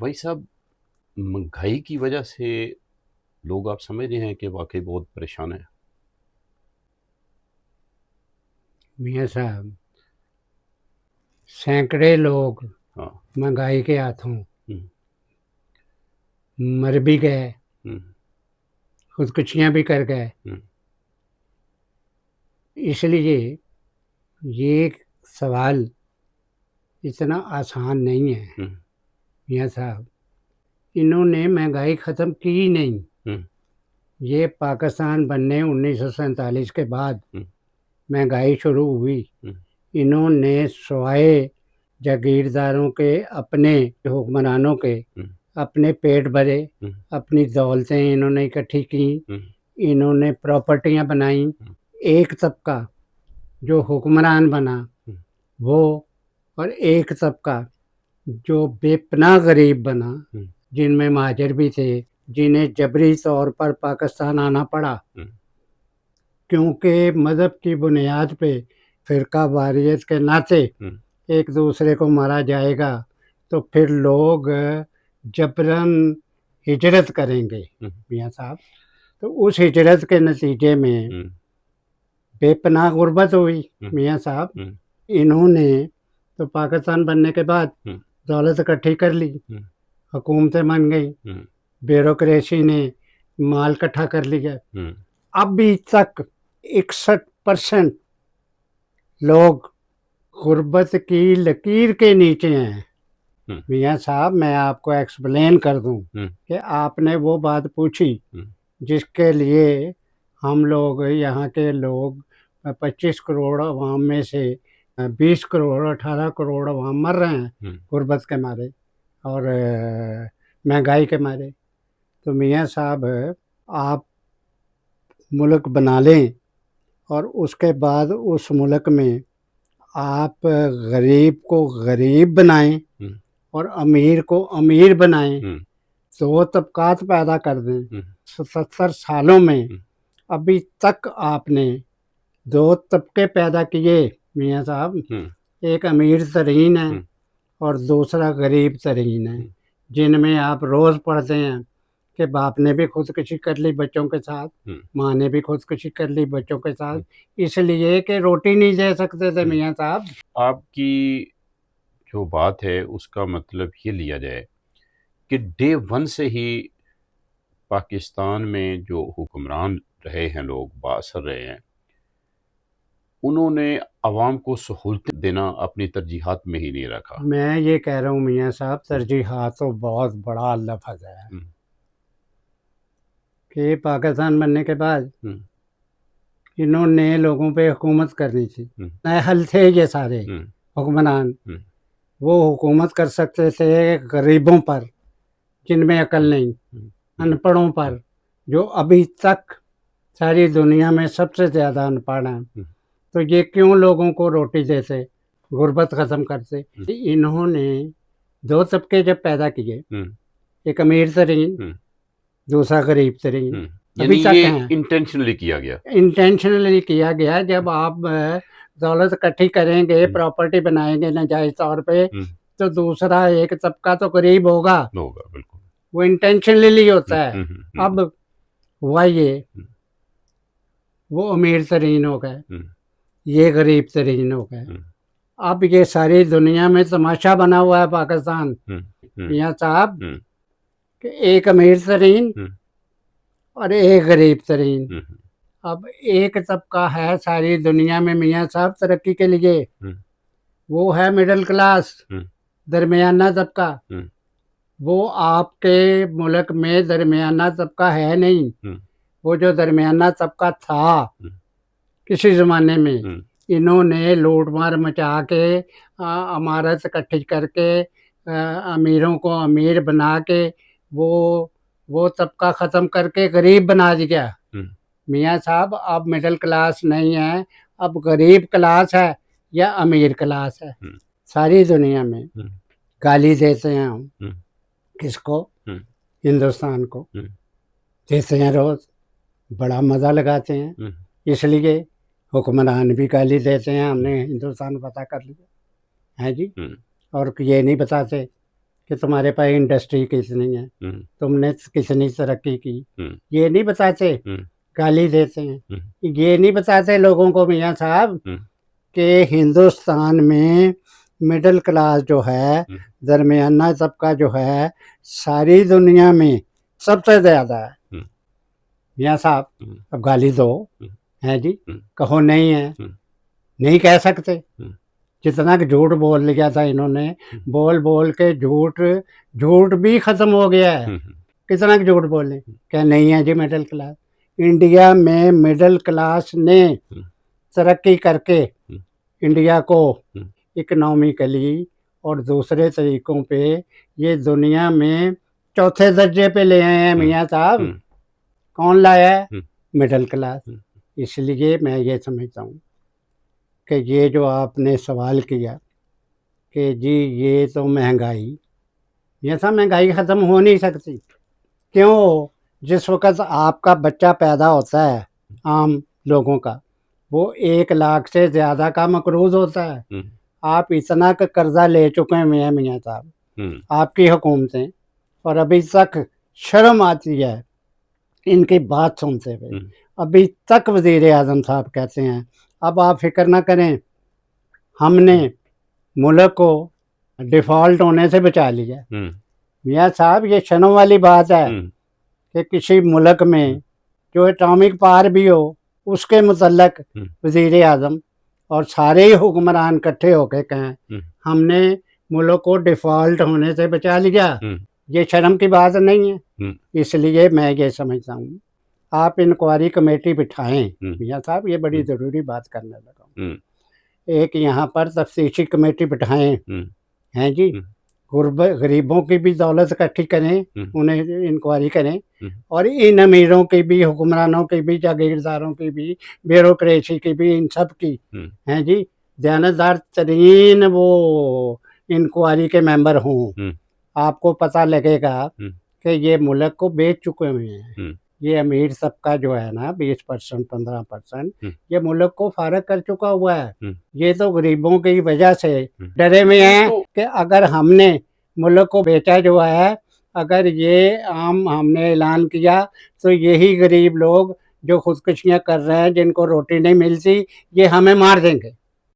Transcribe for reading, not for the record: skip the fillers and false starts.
भाई साहब, महंगाई की वजह से लोग, आप समझ रहे हैं कि वाकई बहुत परेशान है। मियाँ साहब, सैकड़े लोग हाँ। महंगाई के हाथों हम्म, मर भी गए, हम्म, खुदकुशियां भी कर गए। हम्म, इसलिए ये सवाल इतना आसान नहीं है। हम्म, मियाँ साहब, इन्होंने महंगाई ख़त्म की ही नहीं। हम्म, ये पाकिस्तान बनने 1947 के बाद हम्म, महंगाई शुरू हुई। हम्म, इन्होंने स्वाए जागीरदारों के, अपने हुक्मरानों के हम्म, अपने पेट भरे, हम्म, अपनी दौलतें इन्होंने इकट्ठी की, हम्म, इन्होंने प्रॉपर्टियां बनाई। हम्म, एक तबका जो हुक्मरान बना हम्म, वो, और एक तबका जो बेपनाह गरीब बना, हम्म, जिनमें महाजर भी थे, जिन्हें जबरी तौर पर पाकिस्तान आना पड़ा हम्म, क्योंकि मज़हब की बुनियाद पे, फ़िरका वारियत के नाते हम्म, एक दूसरे को मारा जाएगा तो फिर लोग जबरन हिजरत करेंगे। हम्म, मियाँ साहब, तो उस हिजरत के नतीजे में हम्म, बेपनाह गुर्बत हुई। हम्म, मियाँ साहब, हम्म, इन्होंने तो पाकिस्तान बनने के बाद हम्म, दौलत इकट्ठी कर ली, हम्म, हुकूमतें बन गई, हम्म, ब्यूरोक्रेसी ने माल इकट्ठा कर लिया। हम्म, अभी तक 61% लोग गुर्बत की लकीर के नीचे हैं। हम्म, मियाँ साहब, मैं आपको एक्सप्लेन कर दूं हम्म, कि आपने वो बात पूछी हम्म, जिसके लिए हम लोग, यहाँ के लोग, 25 करोड़ अवाम में से 20 करोड़, 18 करोड़ अवाम मर रहे हैं हम्म, गुर्बत के मारे और महंगाई के मारे। तो मियाँ साहब, आप मुल्क बना लें और उसके बाद उस मुल्क में आप गरीब को गरीब बनाएं हम्म, और अमीर को अमीर बनाएं, हम्म, दो तबकात पैदा कर दें। हम्म, 77 सालों में हम्म, अभी तक आपने दो तबके पैदा किए। मियाँ साहब, हम्म, एक अमीर तरीन है हम्म, और दूसरा गरीब तरीन है, हम्म, जिनमें आप रोज़ पढ़ते हैं कि बाप ने भी खुदकुशी कर ली बच्चों के साथ, हम्म, माँ ने भी खुदकुशी कर ली बच्चों के साथ, हम्म, इसलिए कि रोटी नहीं दे सकते थे। हम्म। मियाँ साहब, आपकी जो बात है उसका मतलब ये लिया जाए कि डे वन से ही पाकिस्तान में जो हुक्मरान रहे हैं, लोग बासर रहे हैं, उन्होंने अवाम को सहूलतें देना अपनी तरजीहात में ही नहीं रखा। मैं ये कह रहा हूँ मियाँ साहब, हम्म, तरजीहात तो बहुत बड़ा लफ्ज़ है हम्म, कि पाकिस्तान बनने के बाद हम्म, इन्होंने लोगों पे हुकूमत करनी थी। हम्म, नाअहल थे ये सारे हम्म, हुक्मरान। हम्म, वो हुकूमत कर सकते थे गरीबों पर, जिनमें अकल नहीं, हम्म, हम्म, अनपढ़ों हम्म, पर, जो अभी तक सारी दुनिया में सबसे ज़्यादा अनपढ़ हैं। हम्म, तो ये क्यों लोगों को रोटी देते, गुर्बत ख़त्म करते? हम्म, इन्होंने दो तबके जब पैदा किए, हम्म, एक अमीर तरीन, हम्म, दूसरा गरीब तरीन, यानी अभी ये तक हैं। इंटेंशनली किया गया। इंटेंशनली किया गया। जब आप दौलत इकट्ठी करेंगे, हम्म, प्रॉपर्टी बनाएंगे नाजायज़ तौर पे, हम्म, तो दूसरा एक तबका तो गरीब होगा। होगा बिल्कुल। वो इंटेंशनली हम्म, होता है। हम्म, हम्म, अब हुआ ये, हम्म, वो अमीर तरीन हो गए, हम्म, ये गरीब तरीन हो गए। हम्म, अब ये सारी दुनिया में तमाशा बना हुआ है पाकिस्तान। हम्म, हम्म, मियाँ साहब, हम्म, कि एक अमीर तरीन हम्म, और एक गरीब तरीन। हम्म, अब एक तबका है सारी दुनिया में मियाँ साहब तरक्की के लिए, हम्म, वो है मिडिल क्लास, हम्म, दरमियाना तबका। हम्म, वो आपके मुल्क में दरमियाना तबका है नहीं। हम्म, वो जो दरमियाना तबका था हम्म, किसी ज़माने में, हम्म, इन्होंने लूट मार मचा के, अमारत इकट्ठी करके, अमीरों को अमीर बना के, वो वो तबका ख़त्म करके गरीब बना दिया। हम्म, मियाँ साहब, अब मिडिल क्लास नहीं है, अब गरीब क्लास है या अमीर क्लास है। हम्म, सारी दुनिया में हम्म, गाली देते हैं हम, हम्म, किसको? हम्म, हिंदुस्तान को हम्म, देते हैं रोज़, बड़ा मज़ा लगाते हैं। हम्म, इसलिए हुक्मरान भी गाली देते हैं, हमने हिंदुस्तान पता कर लिया है जी। हम्म, और ये नहीं बताते कि तुम्हारे पास इंडस्ट्री कितनी है, तुमने कितनी तरक्की की, ये नहीं बताते, गाली देते हैं। ये नहीं बताते लोगों को मियाँ साहब कि हिंदुस्तान में मिडिल क्लास जो है, दरमियाना तबका जो है, सारी दुनिया में सबसे ज़्यादा है। मियाँ साहब अब गाली दो, हैं जी, कहो नहीं है, नहीं कह सकते। जितना कि झूठ बोल लिया था इन्होंने, बोल बोल के झूठ भी ख़त्म हो गया है। कितना कि झूठ बोले, क्या नहीं है जी मिडिल क्लास। इंडिया में मिडिल क्लास ने तरक्की करके इंडिया को इकोनॉमिकली और दूसरे तरीक़ों पे ये दुनिया में चौथे दर्जे पे ले आए हैं मियाँ साहब। कौन लाया है? Middle class. इसलिए मैं ये समझता हूँ कि ये जो आपने सवाल किया कि जी ये तो महंगाई, ये सब महंगाई ख़त्म हो नहीं सकती। क्यों? जिस वक़्त आपका बच्चा पैदा होता है आम लोगों का, वो 1 लाख से ज़्यादा का मकरूज़ होता है। आप इतना का कर्ज़ा ले चुके हैं मियाँ साहब, आपकी हुकूमतें, और अभी तक शर्म आती है इनकी बात सुनते हुए। अभी तक वज़ीर-ए-आज़म साहब कहते हैं, अब आप फ़िक्र ना करें, हमने मुल्क को डिफ़ॉल्ट होने से बचा लिया। मियाँ साहब ये शर्म वाली बात है कि किसी मुल्क में जो एटॉमिक पावर भी हो, उसके मुतल्लक वज़ीर-ए-आज़म और सारे ही हुक्मरान इकट्ठे होके कहें हमने मुल्क को डिफ़ॉल्ट होने से बचा लिया। ये शर्म की बात नहीं है। इसलिए मैं ये समझता हूँ, आप इंक्वायरी कमेटी बिठाएँ मियाँ साहब, ये बड़ी ज़रूरी बात करने लगा हूँ। एक यहाँ पर तफ्तीशी कमेटी बिठाएँ, हैं जी, गरीबों की भी दौलत इकट्ठी करें, उन्हें इंक्वायरी करें, और इन अमीरों की भी, हुक्मरानों की भी, जागीरदारों की भी, ब्यूरोक्रेसी की भी, इन सब की, हैं जी, दयानतदार तरीन वो इंक्वायरी के मेंबर हों। आपको पता लगेगा कि ये मुल्क को बेच चुके हुए हैं। ये अमीर तबका जो है ना 20% 15% ये मुल्क को फारग कर चुका हुआ है। ये तो गरीबों की वजह से डरे हुए हैं कि अगर हमने मुल्क को बेचा जो है, अगर ये हमने ऐलान किया तो यही गरीब लोग जो खुदकुशियाँ कर रहे हैं, जिनको रोटी नहीं मिलती, ये हमें मार देंगे।